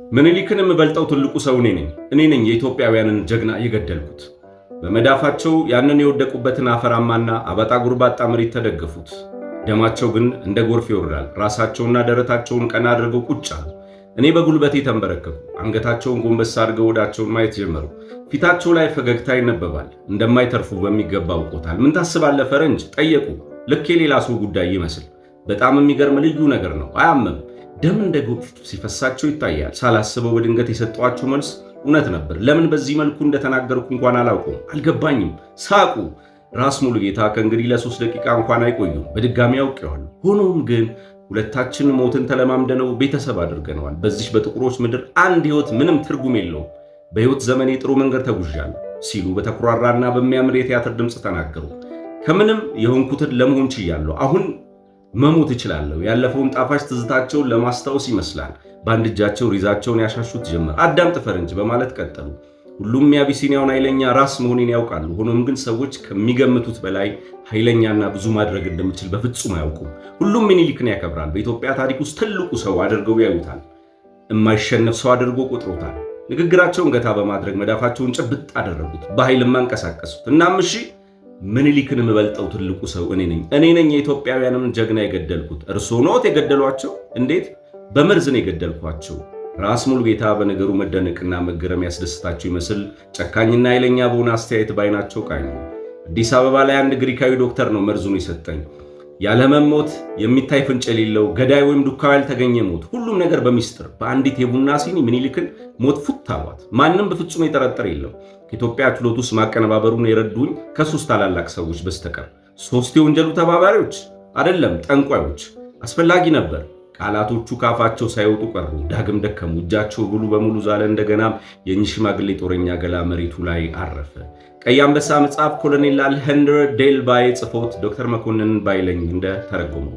ምኒልክን የምበልጠው ትልቁ ሰው እኔ ነኝ የኢትዮጵያውያንን ጀግና የገደልኩት። በመዳፋቸው ያንን የወደቁበትን አፈራማና አባጣ ጉርባጣ መሬት ተደገፉት። ደማቸው ግን እንደ ጎርፍ ይወርዳል። ራሳቸውና ደረታቸውን ቀና አድርገው ቁጭ አሉ። እኔ በጉልበቴ ተንበረከኩ። አንገታቸውን ጎንበስ አድርገው ወዳቸውን ማየት ጀመሩ። ፊታቸው ላይ ፈገግታ ይነበባል። እንደማይተርፉ በሚገባ አውቆታል። ምን ታስባለህ ፈረንጅ ጠየቁ። ልክ የሌላ ሰው ጉዳይ ይመስል። በጣም የሚገርም ልዩ ነገር ነው። አያመም። ደም እንደ ጎርፍ ሲፈሳቸው ይታያል። ሳላስበው በድንገት የሰጠኋቸው መልስ እውነት ነበር። ለምን በዚህ መልኩ እንደተናገርኩ እንኳን አላውቀውም፣ አልገባኝም። ሳቁ። ራስ ሙሉጌታ ከእንግዲህ ለ3 ደቂቃ እንኳን አይቆዩም። በድጋሚ አውቄዋለሁ። ሆኖም ግን ሁለታችን ሞትን ተለማምደነው ቤተሰብ አድርገነዋል። በዚህ በጥቁሮች ምድር አንድ ህይወት ምንም ትርጉም የለውም። በህይወት ዘመኔ ጥሩ መንገድ ተጉዣለሁ ሲሉ በተኩራራና በሚያምር የቲያትር ድምፅ ተናገሩ። ከምንም የሆንኩትን ለመሆን ችያለሁ። አሁን መሞት እችላለሁ። ያለፈውን ጣፋጭ ትዝታቸውን ለማስታወስ ይመስላል በአንድ እጃቸው ሪዛቸውን ያሻሹት ጀመር። አዳምጥ ፈረንጅ በማለት ቀጠሉ። ሁሉም የአቢሲኒያውን ኃይለኛ ራስ መሆኔን ያውቃሉ። ሆኖም ግን ሰዎች ከሚገምቱት በላይ ኃይለኛና ብዙ ማድረግ እንደምችል በፍጹም አያውቁም። ሁሉም ምኒልክን ያከብራል። በኢትዮጵያ ታሪክ ውስጥ ትልቁ ሰው አድርገው ያዩታል። የማይሸነፍ ሰው አድርጎ ቆጥሮታል። ንግግራቸውን ገታ በማድረግ መዳፋቸውን ጭብጥ አደረጉት። በኃይልም አንቀሳቀሱት። እናም እሺ ምኒልክን የምበልጠው ትልቁ ሰው እኔ ነኝ የኢትዮጵያውያንን ጀግና የገደልኩት። እርስዎ ኖት የገደሏቸው? እንዴት? በመርዝ ነው የገደልኳቸው። ራስ ሙሉጌታ በነገሩ መደነቅና መገረም ያስደስታቸው ይመስል ጨካኝና ኃይለኛ በሆነ አስተያየት ባይናቸው ቃኙ። አዲስ አበባ ላይ አንድ ግሪካዊ ዶክተር ነው መርዙን የሰጠኝ። ያለህመም ሞት፣ የሚታይ ፍንጭ የሌለው ገዳይ ወይም ዱካው ያልተገኘ ሞት፣ ሁሉም ነገር በሚስጥር በአንዲት የቡና ሲኒ ምኒልክን ሞት ፉት አሏት። ማንም በፍጹም የጠረጠረ የለም። ከኢትዮጵያ ችሎት ውስጥ ማቀነባበሩን የረዱኝ ከ3 ታላላቅ ሰዎች በስተቀር። 3 የወንጀሉ ተባባሪዎች አይደለም፣ ጠንቋዮች። አስፈላጊ ነበር። ቃላቶቹ ካፋቸው ሳይወጡ ቀሩ። ዳግም ደከሙ። እጃቸው ሙሉ በሙሉ ዛለ። እንደገናም የእኚህ ሽማግሌ ጦረኛ ገላ መሬቱ ላይ አረፈ። ቀይ አንበሳ መጽሐፍ ኮሎኔል አልሄንድሮ ዴል ባዬ ጽፎት ዶክተር መኮንን ባይለኝ እንደተረጎመው